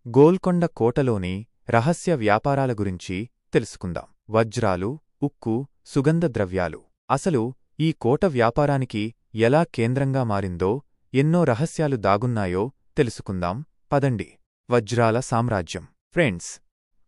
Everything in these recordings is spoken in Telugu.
గోల్కొండ కోటలోని రహస్య వ్యాపారాల గురించి తెలుసుకుందాం. వజ్రాలు, ఉక్కు, సుగంధ ద్రవ్యాలు. అసలు ఈ కోట వ్యాపారానికి ఎలా కేంద్రంగా మారిందో, ఎన్నో రహస్యాలు దాగున్నాయో తెలుసుకుందాం పదండి. వజ్రాల సామ్రాజ్యం. ఫ్రెండ్స్,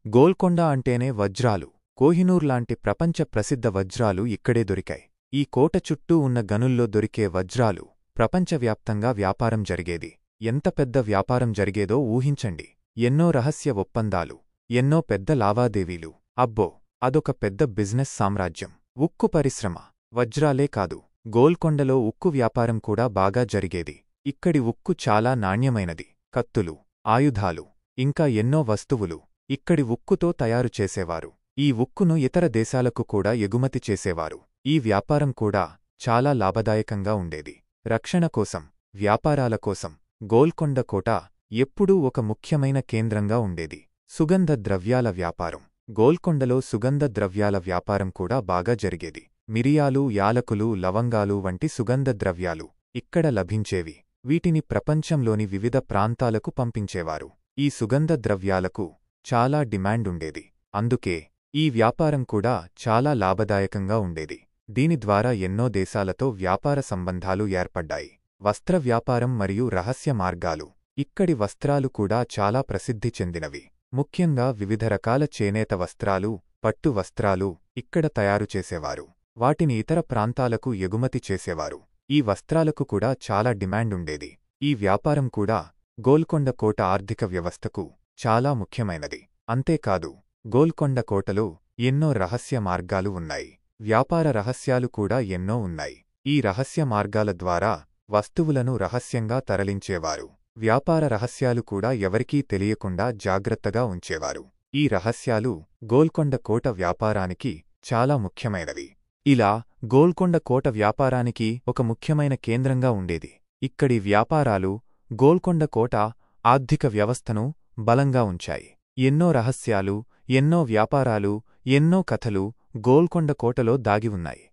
గోల్కొండ అంటేనే వజ్రాలు. కోహినూర్ లాంటి ప్రపంచ ప్రసిద్ధ వజ్రాలు ఇక్కడే దొరికాయి. ఈ కోట చుట్టూ ఉన్న గనుల్లో దొరికే వజ్రాలు ప్రపంచవ్యాప్తంగా వ్యాపారం జరిగేది. ఎంత పెద్ద వ్యాపారం జరిగేదో ఊహించండి. ఎన్నో రహస్య ఒప్పందాలు, ఎన్నో పెద్ద లావాదేవీలు. అబ్బో, అదొక పెద్ద బిజినెస్ సామ్రాజ్యం. ఉక్కు పరిశ్రమ. వజ్రాలే కాదు, గోల్కొండలో ఉక్కు వ్యాపారం కూడా బాగా జరిగేది. ఇక్కడి ఉక్కు చాలా నాణ్యమైనది. కత్తులు, ఆయుధాలు, ఇంకా ఎన్నో వస్తువులు ఇక్కడి ఉక్కుతో తయారు చేసేవారు. ఈ ఉక్కును ఇతర దేశాలకు కూడా ఎగుమతి చేసేవారు. ఈ వ్యాపారం కూడా చాలా లాభదాయకంగా ఉండేది. రక్షణ కోసం, వ్యాపారాల కోసం గోల్కొండ కోట ఎప్పుడూ ఒక ముఖ్యమైన కేంద్రంగా ఉండేది. సుగంధ ద్రవ్యాల వ్యాపారం. గోల్కొండలో సుగంధ ద్రవ్యాల వ్యాపారం కూడా బాగా జరిగేది. మిరియాలు, యాలకులు, లవంగాలు వంటి సుగంధ ద్రవ్యాలు ఇక్కడ లభించేవి. వీటిని ప్రపంచంలోని వివిధ ప్రాంతాలకు పంపించేవారు. ఈ సుగంధ ద్రవ్యాలకు చాలా డిమాండుండేది. అందుకే ఈ వ్యాపారం కూడా చాలా లాభదాయకంగా ఉండేది. దీని ద్వారా ఎన్నో దేశాలతో వ్యాపార సంబంధాలు ఏర్పడ్డాయి. వస్త్ర వ్యాపారం మరియు రహస్య మార్గాలు. ఇక్కడి వస్త్రాలు కూడా చాలా ప్రసిద్ధి చెందినవి. ముఖ్యంగా వివిధ రకాల చేనేత వస్త్రాలు, పట్టు వస్త్రాలు ఇక్కడ తయారు చేసేవారు. వాటిని ఇతర ప్రాంతాలకు ఎగుమతి చేసేవారు. ఈ వస్త్రాలకు కూడా చాలా డిమాండుండేది. ఈ వ్యాపారం కూడా గోల్కొండ కోట ఆర్థిక వ్యవస్థకు చాలా ముఖ్యమైనది. అంతేకాదు, గోల్కొండ కోటలో ఎన్నో రహస్య మార్గాలు ఉన్నాయి. వ్యాపార రహస్యాలు కూడా ఎన్నో ఉన్నాయి. ఈ రహస్య మార్గాల ద్వారా వస్తువులను రహస్యంగా తరలించేవారు. వ్యాపార రహస్యాలు కూడా ఎవరికీ తెలియకుండా జాగ్రత్తగా ఉంచేవారు. ఈ రహస్యాలు గోల్కొండ కోట వ్యాపారానికి చాలా ముఖ్యమైనవి. ఇలా గోల్కొండ కోట వ్యాపారానికి ఒక ముఖ్యమైన కేంద్రంగా ఉండేది. ఇక్కడి వ్యాపారాలు గోల్కొండ కోట ఆర్థిక వ్యవస్థను బలంగా ఉంచాయి. ఎన్నో రహస్యాలు, ఎన్నో వ్యాపారాలు, ఎన్నో కథలు గోల్కొండ కోటలో దాగి ఉన్నాయి.